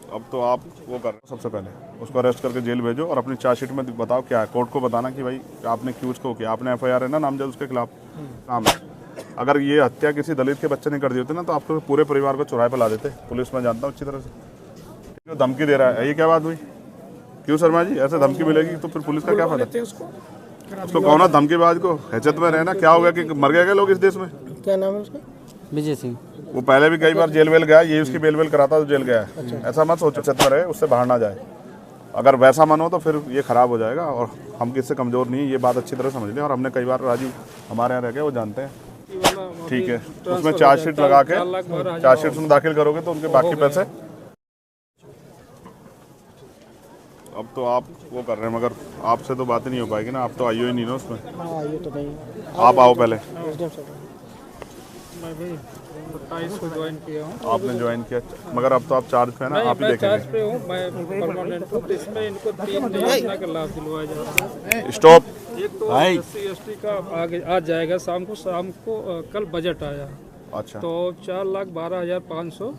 अब तो आप वो कर रहे हो, सबसे पहले उसको अरेस्ट करके जेल भेजो और अपनी चार्जशीट में बताओ क्या है। कोर्ट को बताना कि भाई आपने क्यों उसको किया, आपने एफआईआर है ना नामजद उसके खिलाफ काम है। अगर ये हत्या किसी दलित के बच्चे ने कर दी होती ना तो आपको पूरे परिवार को चौराहे पर ला देते। पुलिस में जानता हूँ अच्छी तरह से जो धमकी दे रहा है। ये क्या बात हुई? क्यों शर्मा जी ऐसे धमकी मिलेगी तो फिर पुलिस का क्या फायदा? उसको कहो ना धमकीबाज को, हैसियत में रहना। क्या हो गया कि मर गए क्या लोग इस देश में? क्या नाम है उसका? विजय सिंह। वो पहले भी कई बार जेल वेल गया, ये उसकी बेल वेल कराता तो जेल गया है। ऐसा मत सोचो हैसियत में रहे, उससे बाहर ना जाए। अगर वैसा मन हो तो फिर ये खराब हो जाएगा। और हम किससे कमज़ोर नहीं, ये बात अच्छी तरह समझ लें। और हमने कई बार राजीव हमारे यहाँ रह गए, वो जानते हैं। ठीक है, उसमें चार्जशीट लगा के चार्जशीट में दाखिल करोगे तो उनके बाकी पैसे। अब तो आप वो कर रहे हैं मगर आपसे तो बात ही नहीं हो पाएगी ना, आप तो आइयो ही नहीं ना उसमें। ये तो नहीं। आप आओ पहले। मैं भी 27 को ज्वाइन किया हूँ। आपने ज्वाइन किया मगर अब तो आप चार्ज पे है ना, आप ही मैं चार्ज देखेंगे। पे हूँ, मैं परमानेंट हूँ। इसमें इनको 3 योजना का लाभ दिलवाया जा रहा है। स्टॉप। एक तो SC/ST का आगे आज जाएगा शाम को कल बजट आया अच्छा, तो 4,12,500।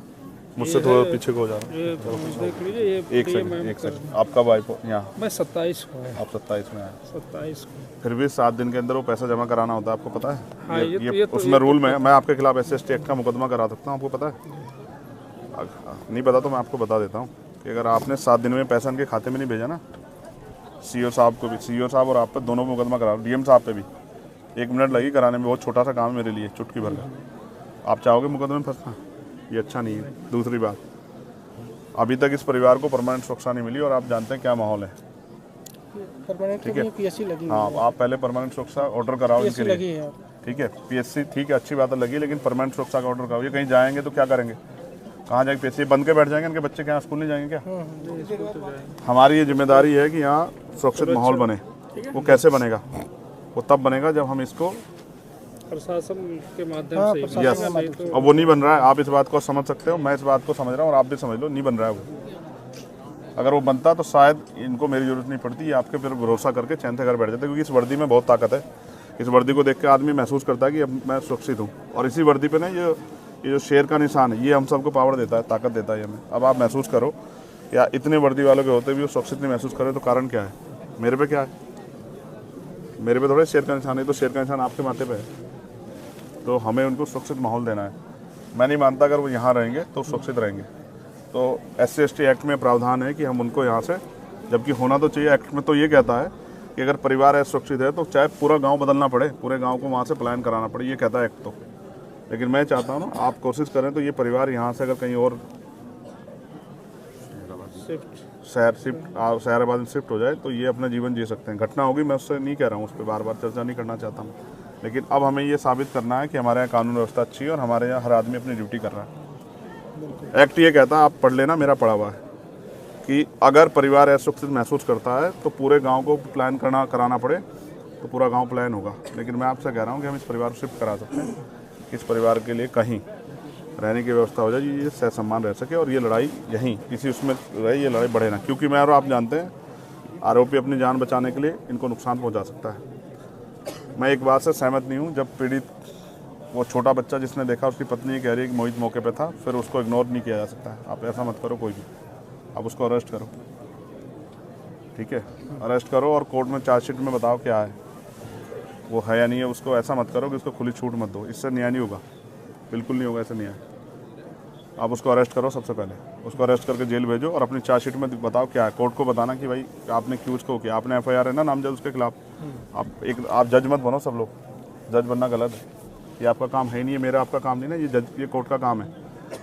मुझसे थोड़ा पीछे को हो जा रहा ये देख लीजिए, ये एक सेकंड आप कब आए यहाँ? मैं 27 को है। आप 27 में आए। 27 को। फिर भी 7 दिन के अंदर वो पैसा जमा कराना होता है, आपको पता है? हाँ, ये उसमें रूल में है। मैं आपके खिलाफ SC/ST एक्ट का मुकदमा करा सकता हूँ, आपको पता है? नहीं पता तो मैं आपको बता देता हूँ कि अगर आपने 7 दिन में पैसा इनके खाते में नहीं भेजा ना, CO साहब को भी, CO साहब और आप पर दोनों मुकदमा करा, DM साहब पे भी 1 मिनट लगी कराने में। बहुत छोटा सा काम है मेरे लिए, चुटकी भर का। आप चाहोगे मुकदमे में फंसना? ये अच्छा नहीं है। दूसरी बात, अभी तक इस परिवार को परमानेंट सुरक्षा नहीं मिली और आप जानते हैं क्या माहौल है। ठीक है, PSC लगी हाँ, आप पहले परमानेंट सुरक्षा ऑर्डर कराओ इनके लिए। लगी है। ठीक है, PSC ठीक है, अच्छी बात है लगी, लेकिन परमानेंट सुरक्षा का ऑर्डर कराओ। ये कहीं जाएंगे तो क्या करेंगे? कहाँ जाएंगे? PSC बंद के बैठ जाएंगे इनके बच्चे? क्या स्कूल नहीं जाएंगे क्या? हमारी ये जिम्मेदारी है कि यहाँ सुरक्षित माहौल बने। वो कैसे बनेगा? वो तब बनेगा जब हम इसको प्रशासन के माध्यम से। यस, अब वो नहीं बन रहा है। आप इस बात को समझ सकते हो, मैं इस बात को समझ रहा हूँ और आप भी समझ लो, नहीं बन रहा है वो। अगर वो बनता तो शायद इनको मेरी जरूरत नहीं पड़ती, ये आपके फिर भरोसा करके चैन से घर बैठ जाते। क्योंकि इस वर्दी में बहुत ताकत है। इस वर्दी को देख के आदमी महसूस करता है कि अब मैं सुरक्षित हूँ। और इसी वर्दी पे ना ये जो शेर का निशान है, ये हम सबको पावर देता है, ताकत देता है हमें। अब आप महसूस करो, या इतने वर्दी वालों के होते भी वो सुरक्षित नहीं महसूस करें तो कारण क्या है? मेरे पे क्या है? मेरे पे थोड़ा शेर का निशान है, तो शेर का निशान आपके माथे पे है। तो हमें उनको सुरक्षित माहौल देना है। मैं नहीं मानता अगर वो यहाँ रहेंगे तो सुरक्षित रहेंगे। तो SC/ST एक्ट में प्रावधान है कि हम उनको यहाँ से, जबकि होना तो चाहिए, एक्ट में तो ये कहता है कि अगर परिवार असुरक्षित है तो चाहे पूरा गांव बदलना पड़े, पूरे गांव को वहाँ से पलायन कराना पड़े, ये कहता है एक्ट तो। लेकिन मैं चाहता हूँ ना, आप कोशिश करें तो ये परिवार यहाँ से अगर कहीं और शहराबाद में शिफ्ट हो जाए तो ये अपना जीवन जी सकते हैं। घटना होगी, मैं उससे नहीं कह रहा हूँ, उस पर बार बार चर्चा नहीं करना चाहता हूँ। लेकिन अब हमें ये साबित करना है कि हमारे यहाँ कानून व्यवस्था अच्छी है और हमारे यहाँ हर आदमी अपनी ड्यूटी कर रहा है। एक्ट ये कहता है, आप पढ़ लेना, मेरा पढ़ा हुआ है, कि अगर परिवार असुरक्षित महसूस करता है तो पूरे गांव को प्लान कराना पड़े तो पूरा गांव प्लान होगा। लेकिन मैं आपसे कह रहा हूं कि हम इस परिवार को शिफ्ट करा सकते हैं, इस परिवार के लिए कहीं रहने की व्यवस्था हो जाए, ये सह सम्मान रह सके और ये लड़ाई यहीं किसी उसमें रहे, ये लड़ाई बढ़े ना। क्योंकि मैं और आप जानते हैं, आरोपी अपनी जान बचाने के लिए इनको नुकसान पहुँचा सकता है। मैं एक बात से सहमत नहीं हूँ, जब पीड़ित वो छोटा बच्चा जिसने देखा, उसकी पत्नी ये कह रही है कि मोहित मौके पे था, फिर उसको इग्नोर नहीं किया जा सकता है। आप ऐसा मत करो कोई भी, आप उसको अरेस्ट करो। ठीक है, अरेस्ट करो और कोर्ट में चार्जशीट में बताओ क्या है, वो है या नहीं है। उसको ऐसा मत करो कि उसको खुली छूट मत दो, इससे न्याय नहीं होगा, बिल्कुल नहीं होगा ऐसे न्याय। आप उसको अरेस्ट करो, सबसे पहले उसको अरेस्ट करके जेल भेजो और अपनी चार्जशीट में बताओ क्या है। कोर्ट को बताना कि भाई आपने क्यों उसको किया, आपने FIR है ना नामजद उसके खिलाफ। आप जज मत बनो, सब लोग जज बनना गलत है, ये आपका काम है नहीं है, मेरा आपका काम नहीं ना, ये कोर्ट का काम है।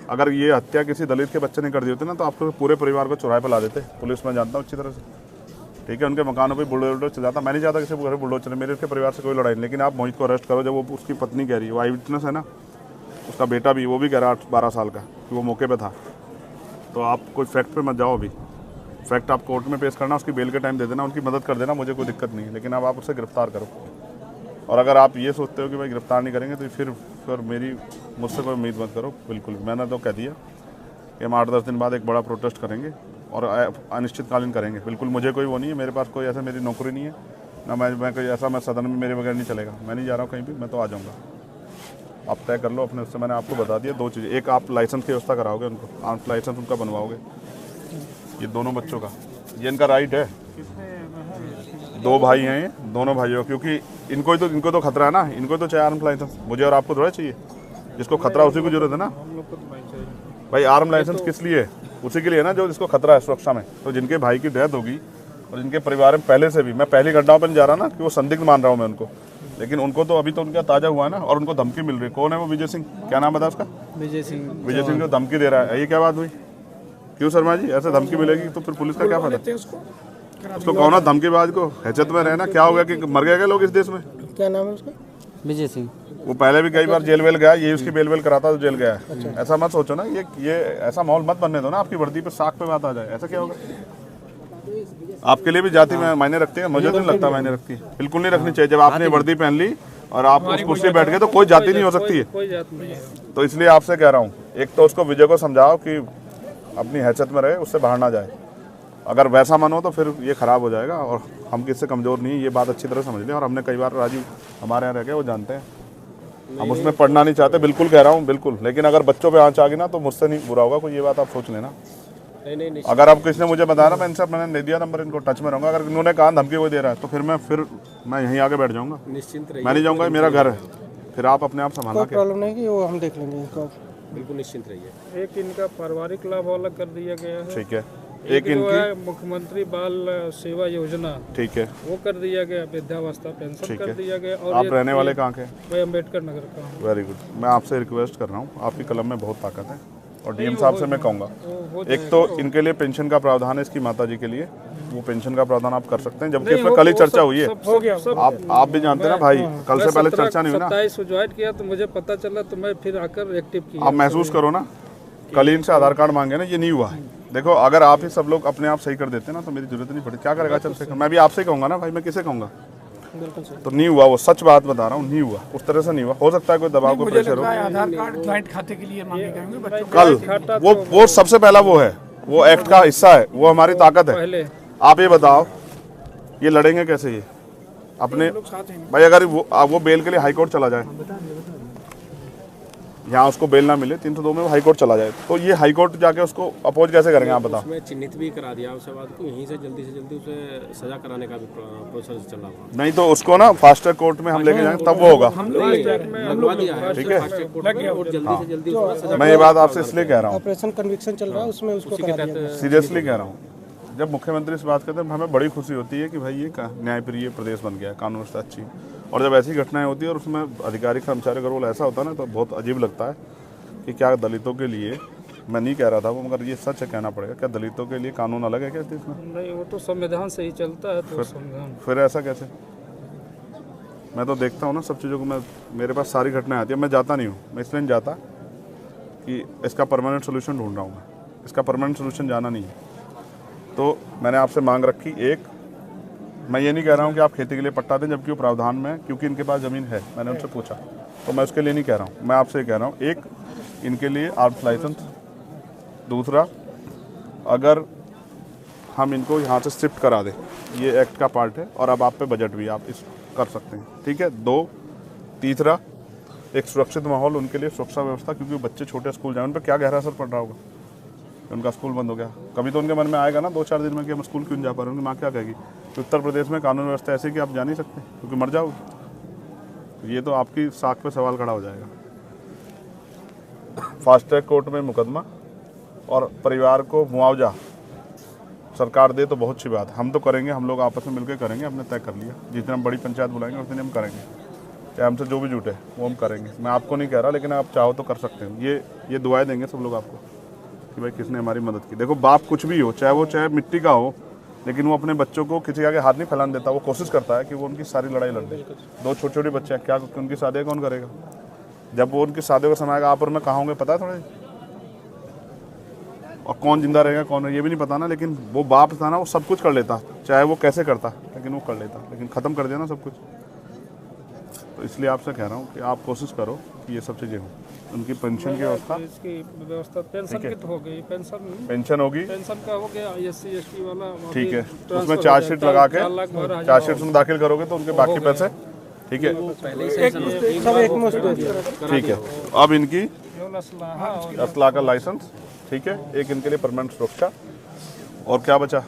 अगर ये हत्या किसी दलित के बच्चे ने कर दी होती ना तो आपको पूरे परिवार को चौराहे पर ला देते। पुलिस में जानता हूँ अच्छी तरह से। ठीक है, उनके मकानों पर बुलडोजर चल जाता। मैं नहीं चाहता किसी घर बुलडोजर चले, मेरे उसके परिवार से कोई लड़ाई नहीं। लेकिन आप मोहित को अरेस्ट करो, जब वो उसकी पत्नी कह रही है, वो आई विटनेस है ना, उसका बेटा भी, वो भी कह रहा 12 साल का कि वो मौके पे था। तो आप कोई फैक्ट पे मत जाओ, अभी फैक्ट आप कोर्ट में पेश करना, उसकी बेल के टाइम दे देना, उनकी मदद कर देना, मुझे कोई दिक्कत नहीं है। लेकिन अब आप उसे गिरफ्तार करो। और अगर आप ये सोचते हो कि भाई गिरफ्तार नहीं करेंगे तो फिर मुझसे कोई उम्मीद मत करो। बिल्कुल, मैंने तो कह दिया कि हम 8-10 दिन बाद एक बड़ा प्रोटेस्ट करेंगे और अनिश्चितकालीन करेंगे। बिल्कुल, मुझे कोई वो नहीं है, मेरे पास कोई ऐसा मेरी नौकरी नहीं है ना, मैं कोई ऐसा, मैं सदन में मेरे बगैर नहीं चलेगा। मैं नहीं जा रहा हूँ कहीं भी, मैं तो आ जाऊँगा। आप तय कर लो अपने, उससे मैंने आपको बता दिया 2 चीज़ें। एक, आप लाइसेंस की व्यवस्था कराओगे उनको, आप लाइसेंस उनका बनवाओगे। ये दोनों बच्चों का, ये इनका राइट है। 2 भाई हैं ये, दोनों भाइयों, क्योंकि इनको तो खतरा है ना, इनको तो चाहिए आर्म लाइसेंस, मुझे और आपको थोड़ा चाहिए। जिसको खतरा उसी को जरूरत है ना हम लोग को तो नहीं चाहिए। भाई। आर्म लाइसेंस किस लिए है? उसी के लिए ना जो जिसको खतरा है सुरक्षा में। तो जिनके भाई की डेथ होगी और जिनके परिवार में पहले से भी, मैं पहली घटनाओं पर नहीं जा रहा ना कि वो संदिग्ध मान रहा हूँ मैं उनको, लेकिन उनको तो अभी तो उनका ताजा हुआ है ना, और उनको धमकी मिल रही है। कौन है वो? विजय सिंह, क्या नाम बता उसका? विजय सिंह जो धमकी दे रहा है, ये क्या बात हुई? क्यों शर्मा जी, ऐसे धमकी मिलेगी तो फिर पुलिस का क्या फायदा? उसको कहो ना धमकीबाज को हैसियत में रहना। क्या हो गया कि मर गए क्या लोग इस देश में? क्या नाम है उसका? विजय सिंह। वो पहले भी कई बार जेल वेल गया, ये उसकी बेल कराता तो जेल गया है। ऐसा मत सोचो ना, ये ऐसा माहौल मत बनने दो ना आपकी वर्दी पे साख पे बात आ जाए। ऐसा क्या होगा? आपके लिए भी जाति में मायने रखती है? मुझे तो नहीं लगता मायने रखती है, बिल्कुल नहीं रखनी चाहिए। जब आपने वर्दी पहन ली और आप उस कुर्सी बैठ गए तो कोई जाति नहीं हो सकती है। कोई जात नहीं है। तो इसलिए आपसे कह रहा हूँ, एक तो उसको विजय को समझाओ कि अपनी हैसियत में रहे, उससे बाहर ना जाए। अगर वैसा मन हो तो फिर ये खराब हो जाएगा, और हम किससे कमज़ोर नहीं, ये बात अच्छी तरह समझ लें। और हमने कई बार, राजीव हमारे यहाँ रह गए, वो जानते हैं, हम उसमें पढ़ना नहीं चाहते, बिल्कुल कह रहा हूँ, बिल्कुल। लेकिन अगर बच्चों पे आँच आ गई ना तो मुझसे नहीं बुरा होगा कोई, ये बात आप सोच लेना। नहीं। अगर आप किसी ने मुझे बताया ना, मैं इनसे मैंने नहीं दिया नंबर, इनको टच में रहूँगा। अगर इन्होंने कहा धमकी कोई दे रहा है तो फिर मैं यहीं आके बैठ जाऊँगा, निश्चिंत रहिए। मैं नहीं जाऊँगा, मेरा घर है। फिर आप अपने आप संभालना के। प्रॉब्लम नहीं कि वो हम देख लेंगे इनको, बिल्कुल निश्चिंत रहिए। एक इनका पारिवारिक लाभ अलग कर दिया गया है, ठीक है। एक जो है मुख्यमंत्री बाल सेवा योजना, ठीक है, वो कर दिया गया, वृद्धावस्था पेंशन कर दिया गया। और आप रहने वाले कहाँ के? मैं अम्बेडकर नगर का हूँ। Very good. मैं आपसे रिक्वेस्ट कर रहा हूँ, आपकी कलम में बहुत ताकत है, और डीएम साहब से मैं कहूँगा, एक तो इनके लिए पेंशन का प्रावधान है, इसकी माता जी के लिए वो पेंशन का प्रावधान आप कर सकते हैं, जबकि इसमें कल ही चर्चा हुई है। हो गया आप भी जानते हैं ना भाई, कल से पहले चर्चा नहीं हुई ना। 27 को ज्वाइन किया तो मुझे पता चला, तो मैं फिर आकर एक्टिव किया। आप महसूस करो ना, कल ही इनसे आधार कार्ड मांगे ना, ये नहीं हुआ। देखो, अगर आप ही सब लोग अपने आप सही कर देते ना तो मेरी जरूरत नहीं पड़ती। क्या करेगा चंद्रशेखर? मैं भी आपसे ही कहूँगा ना भाई, मैं किसे कहूँगा? तो नहीं हुआ, वो सच बात बता रहा हूँ, नहीं हुआ, उस तरह से नहीं हुआ। हो सकता है कोई दबाव को प्रेशर हो। आधार कार्ड ज्वाइंट खाते के लिए मांगे जाएंगे बच्चों कल वो सबसे पहला वो है, वो एक्ट का हिस्सा है, वो हमारी ताकत है। आप ये बताओ, ये लड़ेंगे कैसे ये अपने भाई? अगर वो बेल के लिए हाई कोर्ट चला जाए, यहाँ उसको बेल ना मिले, 302 में वो हाई कोर्ट चला जाए, तो ये हाई कोर्ट जाके उसको अपोज कैसे करेंगे आप बताओ? उसमें चिन्हित भी करा दिया उसके बाद को, यहीं से जल्दी उसे सजा कराने का भी प्रोसेस चल रहा है। नहीं तो उसको ना फास्ट ट्रैक कोर्ट में हम लेके जाएंगे, तब वो होगा। लगवा दिया है, ठीक है, और जल्दी से जल्दी उसको सजा। मैं ये बात आपसे इसलिए कह रहा हूँ, ऑपरेशन कन्विक्शन चल रहा है, उसमें उसको करा दिया। सीरियसली कह रहा हूँ। जब मुख्यमंत्री से बात करते हैं हमें बड़ी खुशी होती है कि भाई ये न्यायप्रिय प्रदेश बन गया है, कानून व्यवस्था अच्छी। और जब ऐसी घटनाएं होती है और उसमें अधिकारी कर्मचारी का रोल ऐसा होता है ना, तो बहुत अजीब लगता है कि क्या दलितों के लिए, मैं नहीं कह रहा था वो, मगर ये सच है, कहना पड़ेगा, क्या दलितों के लिए कानून अलग है क्या इस देश में? नहीं, वो तो संविधान से ही चलता है। तो संविधान फिर ऐसा कैसे? मैं तो देखता हूँ ना सब चीज़ों को, मैं मेरे पास सारी घटनाएं आती है, मैं जाता नहीं हूँ, मैं इसलिए नहीं जाता कि इसका परमानेंट सोल्यूशन ढूंढ रहा हूँ मैं, इसका परमानेंट सोल्यूशन जाना नहीं है। तो मैंने आपसे मांग रखी, एक, मैं ये नहीं कह रहा हूँ कि आप खेती के लिए पट्टा दें, जबकि वो प्रावधान में, क्योंकि इनके पास ज़मीन है, मैंने उनसे पूछा, तो मैं उसके लिए नहीं कह रहा हूँ। मैं आपसे कह रहा हूँ, एक, इनके लिए आर्म्स लाइसेंस। दूसरा, अगर हम इनको यहाँ से शिफ्ट करा दें, ये एक्ट का पार्ट है, और अब आप पे बजट भी आप इस कर सकते हैं, ठीक है। 2, तीसरा, एक सुरक्षित माहौल उनके लिए, सुरक्षा व्यवस्था, क्योंकि बच्चे छोटे स्कूल जाए, उन पर क्या गहरा असर पड़ रहा होगा, उनका स्कूल बंद हो गया। कभी तो उनके मन में आएगा ना 2-4 दिन में कि हम स्कूल क्यों नहीं जा पा रहे, उनकी माँ क्या कहेगी? तो उत्तर प्रदेश में कानून व्यवस्था ऐसी कि आप जा नहीं सकते, क्योंकि मर जाओगे। ये तो आपकी साख पे सवाल खड़ा हो जाएगा। फास्ट ट्रैक कोर्ट में मुकदमा और परिवार को मुआवजा सरकार दे तो बहुत अच्छी बात, हम तो करेंगे, हम लोग आपस में मिलकर करेंगे, हमने तय कर लिया। जिस दिन हम बड़ी पंचायत बुलाएंगे उस दिन हम करेंगे, चाहे हमसे जो भी जुटे वो हम करेंगे। मैं आपको नहीं कह रहा, लेकिन आप चाहो तो कर सकते हैं। ये दुआएं देंगे सब लोग आपको कि भाई किसने हमारी मदद की। देखो, बाप कुछ भी हो, चाहे मिट्टी का हो, लेकिन वो अपने बच्चों को किसी आगे हाथ नहीं फैलाने देता। वो कोशिश करता है कि वो उनकी सारी लड़ाई लड़ दे। 2 छोटे-छोटे बच्चे हैं, क्या उनकी शादी कौन करेगा? जब वो उनकी शादी का समय आएगा, आप और मैं कहाँ होंगे पता है थोड़े, और कौन जिंदा रहेगा कौन ये भी नहीं पता ना। लेकिन वो बाप था ना, वो सब कुछ कर लेता, चाहे वो कैसे करता, लेकिन वो कर लेता, लेकिन ख़त्म कर दिया ना सब कुछ। तो इसलिए आपसे कह रहा हूँ कि आप कोशिश करो कि ये सब चीज़ें हों। उनकी पेंशन की व्यवस्था, इसकी व्यवस्था, पेंशन की तो हो गई, पेंशन होगी, पेंशन का हो गया, SC ST वाला ठीक है। उसमें चार्जशीट लगा के, चार्जशीट में दाखिल करोगे तो उनके बाकी पैसे, ठीक है, ठीक है। अब इनकी असला का लाइसेंस, ठीक है, एक इनके लिए परमानेंट सुरक्षा, और क्या बचा,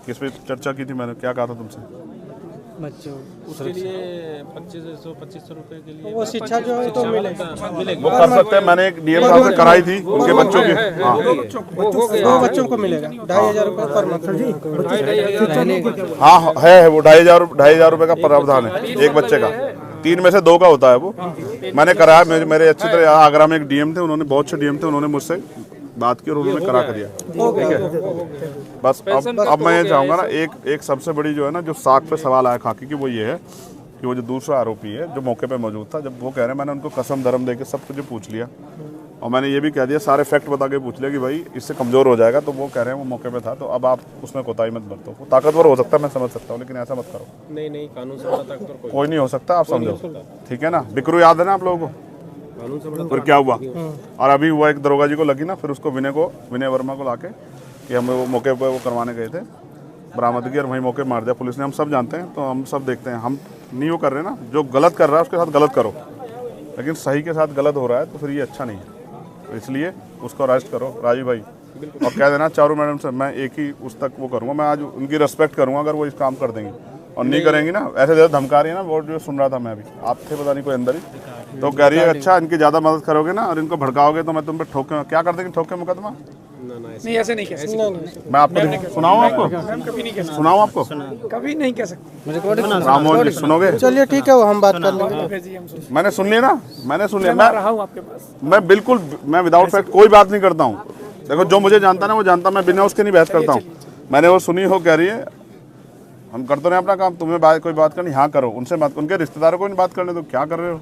किस पे चर्चा की थी मैंने, क्या कहा था तुमसे? बच्चों उसके लिए 2500 रुपए के लिए वो शिक्षा जो है तो मिलेगी, वो कर सकते हैं। मैंने एक डीएम साहब से कराई थी उनके बच्चों की। हाँ दो बच्चों को मिलेगा 2500 रुपये पर मंथ। हाँ है वो 2500 रुपये का प्रावधान है एक बच्चे का, 3 में से 2 का होता है वो। मैंने कराया, मेरे अच्छी तरह आगरा में एक डीएम थे, उन्होंने बहुत अच्छे डीएम थे, उन्होंने मुझसे बात की और उन्होंने करा कर दिया। ठीक है, बस अब मैं ये चाहूँगा ना, एक सबसे बड़ी जो है ना, जो साख पे सवाल आया खाकी की, वो ये है कि वो जो दूसरा आरोपी है जो मौके पे मौजूद था, जब वो कह रहे हैं, मैंने उनको कसम धर्म दे के सब कुछ पूछ लिया और मैंने ये भी कह दिया, सारे फैक्ट बता के पूछ लिया कि भाई इससे कमज़ोर हो जाएगा, तो वो कह रहे हैं वो मौके पे था, तो अब आप उसमें कोताही मत बरतो। वो ताकतवर हो सकता है, मैं समझ सकता हूँ, लेकिन ऐसा मत करो। नहीं, कानून से बड़ा ताकतवर कोई नहीं हो सकता, आप समझो। ठीक है ना, बिक्रू याद है ना आप लोगों को? कानून से बड़ा फिर क्या हुआ, और अभी हुआ एक दरोगा जी को लगी ना, फिर उसको विनय वर्मा को लाके कि हमें वो मौके पर वो करवाने गए थे, बरामद की और वहीं मौके मार दिया पुलिस ने। हम सब जानते हैं, तो हम सब देखते हैं, हम नहीं वो कर रहे ना, जो गलत कर रहा है उसके साथ गलत करो, लेकिन सही के साथ गलत हो रहा है तो फिर ये अच्छा नहीं है। तो इसलिए उसको अरेस्ट करो राजीव भाई, और कह देना चारों मैडम से मैं एक ही उस तक वो करूँगा, मैं आज उनकी रिस्पेक्ट करूँगा अगर वो इस काम कर देंगे, और नहीं करेंगी ना, ऐसे ज़्यादा धमका रही है ना, वो जो सुन रहा था मैं अभी, आपसे पता नहीं कोई अंदर ही, तो कह रही है अच्छा इनकी ज़्यादा मदद करोगे ना और इनको भड़काओगे तो मैं तुम पे ठोके, क्या कर देंगे, ठोके मुकदमा? नहीं ऐसे नहीं कह सकते, मैं आपको सुनाऊँ, सुनाऊँ आपको? कभी नहीं कह सकते। राममोहन जी सुनोगे? चलिए ठीक है, वो हम बात कर लेंगे। मैंने सुन लिया ना, मैंने सुन लिया, आपके पास मैं बिल्कुल, मैं विदाउट फैक्ट कोई बात नहीं करता हूँ। देखो जो मुझे जानता ना वो जानता, मैं बिना उसके नहीं बहस करता हूँ। मैंने वो सुनी हो, कह रही है हम करते रहे अपना काम, तुम्हें कोई बात करनी हाँ करो, उनसे बात, उनके रिश्तेदारों को नहीं बात करने, तो क्या कर रहे हो,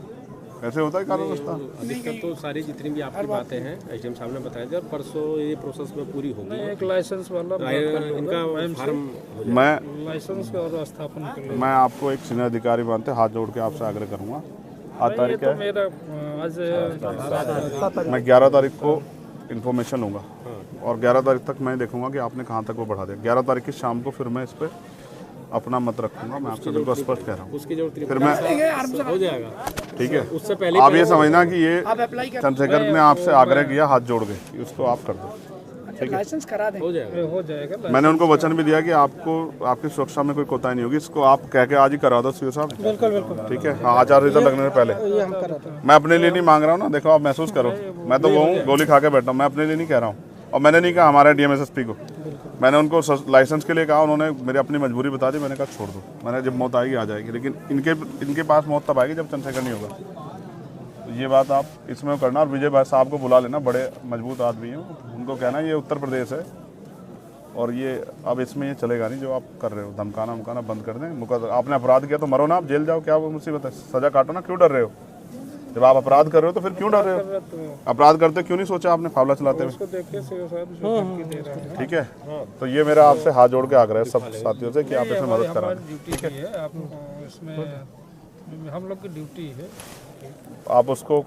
ऐसे होता है कानून व्यवस्था। अधिकतर तो सारी जितनी भी आपकी बातें हैं एसडीएम साहब ने बताया था, परसों ये प्रोसेस में पूरी होगी। एक लाइसेंस वाला इनका फार्म मैं लाइसेंस का और स्थापन के लिए मैं आपको एक सीनियर अधिकारी मानते हाथ जोड़ के आपसे आग्रह करूँगा, आज तारीख क्या है? मेरा आज मैं 11 तारीख को इन्फॉर्मेशन लूँगा और 11 तारीख तक मैं देखूंगा कि आपने कहाँ तक वो बढ़ा दिया। 11 तारीख की शाम को फिर मैं इस पर अपना मत रखूंगा, मैं आपसे बिल्कुल स्पष्ट कह रहा हूँ। उसकी जो फिर मैं हो जाएगा, ठीक है, उससे पहले आप ये समझना कि ये चंद्रशेखर ने आपसे आग्रह किया हाथ जोड़ के कि उसको आप कर दो, लाइसेंस करा दें, हो जाएगा। मैंने उनको वचन भी दिया कि आपको आपकी सुरक्षा में कोई कोताही नहीं होगी, इसको आप कह के आज ही करा दो सीओ साहब। बिल्कुल बिल्कुल, ठीक है, हाँ, आचार संहिता लगने से पहले। ये हम करा दें। मैं अपने लिए नहीं मांग रहा हूँ ना, देखो आप महसूस करो, मैं तो वो हूँ गोली खा के बैठा हूँ, मैं अपने लिए नहीं कह रहा हूँ। और मैंने नहीं कहा हमारे डीएमएसएसपी को, मैंने उनको लाइसेंस के लिए कहा, उन्होंने मेरी अपनी मजबूरी बता दी, मैंने कहा छोड़ दो, मैंने जब मौत आएगी आ जाएगी, लेकिन इनके पास मौत तब आएगी जब चंद्रशेखर नहीं होगा। ये बात आप इसमें करना, और विजय भाई साहब को बुला लेना, बड़े मजबूत आदमी हैं, उनको कहना ये उत्तर प्रदेश है और ये अब इसमें ये चलेगा नहीं जो आप कर रहे हो, धमकाना उमकाना बंद कर दें। आपने अपराध किया तो मरो ना, आप जेल जाओ, क्या वो मुसीबत है, सजा काटो ना, क्यों डर रहे हो? जब आप अपराध कर रहे हो तो फिर क्यों डर रहे हो? अपराध करते क्यों नहीं सोचा आपने फावला चलाते हुए? ठीक है, तो ये मेरा आपसे हाथ जोड़ के आग्रह है सब साथियों से कि आप इसमें मदद करा दें। ड्यूटी है, आप इसमें हम लोग की ड्यूटी है। आप उसको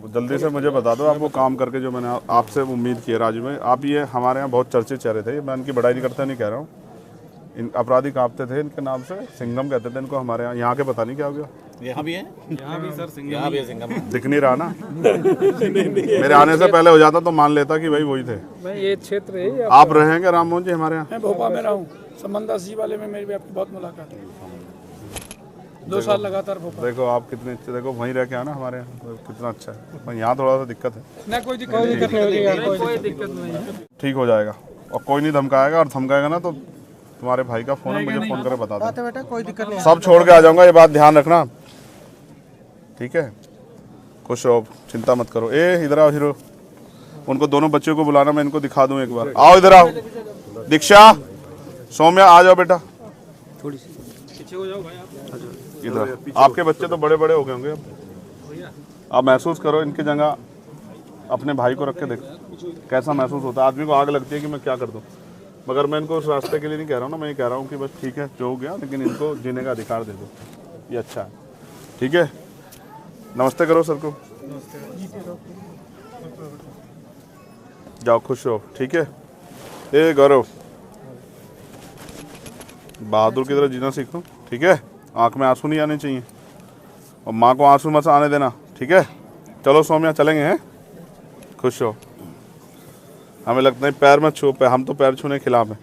जल्दी से मुझे बता दो, आप वो काम करके जो मैंने आपसे उम्मीद की है राजू भाई। आप ये हमारे यहाँ बहुत चर्चित चेहरे थे, मैं इनकी बड़ाई नहीं करता, नहीं कह रहा हूँ, इन अपराधी कांपते थे इनके नाम से, सिंघम कहते थे इनको हमारे यहाँ के पता नहीं क्या हो गया। यहाँ भी है, यहाँ भी सर सिंघम, यहाँ भी है सिंघम, दिख नहीं रहा ना मेरे आने से पहले हो जाता तो मान लेता कि भाई वही थे। मैं ये क्षेत्र है, आप रहेंगे राममोहन जी हमारे यहाँ? मैं भोपाल में रहा हूँ, संबंधा सी वाले में मेरी भी आपकी बहुत मुलाकात है, 2 साल लगातार भोपाल। देखो आप कितने अच्छे, देखो वहीं रह के आना हमारे यहाँ, कितना अच्छा है। पर यहाँ थोड़ा सा दिक्कत है ना, कोई दिक्कत नहीं, कोई दिक्कत नहीं है। ठीक हो जाएगा, और कोई नहीं धमकाएगा, और धमकाएगा ना तो तुम्हारे भाई का फोन है, मुझे फोन करके बता दो, बेटा कोई दिक्कत नहीं, सब छोड़ के आ जाऊंगा, ये बात ध्यान रखना। ठीक है, खुश रहो, चिंता मत करो। ए इधर आओ हीरो, उनको दोनों बच्चों को बुलाना, मैं इनको दिखा दूं एक बार। आओ इधर आओ, दीक्षा सौम्या आ जाओ बेटा, थोड़ी सी पीछे हो जाओ भाई। इधर आपके बच्चे तो बड़े बड़े हो गए होंगे अब, आप महसूस करो इनकी जगह अपने भाई को रख के देखो कैसा महसूस होता है। आदमी को आग लगती है कि मैं क्या कर दूं, मगर मैं इनको उस रास्ते के लिए नहीं कह रहा हूँ ना, मैं ये कह रहा हूँ कि बस ठीक है जो हो गया, लेकिन इनको जीने का अधिकार दे दो, ये अच्छा है। ठीक है, नमस्ते करो सर को, जाओ खुश हो। ठीक है, ए गौरव बहादुर की तरह जीना सीख लो। ठीक है, आंख में आंसू नहीं आने चाहिए, और माँ को आंसू मत आने देना। ठीक है, चलो सौम्या चलेंगे हैं, खुश हो। हमें लगता है पैर मत छू, हम तो पैर छूने के खिलाफ हैं।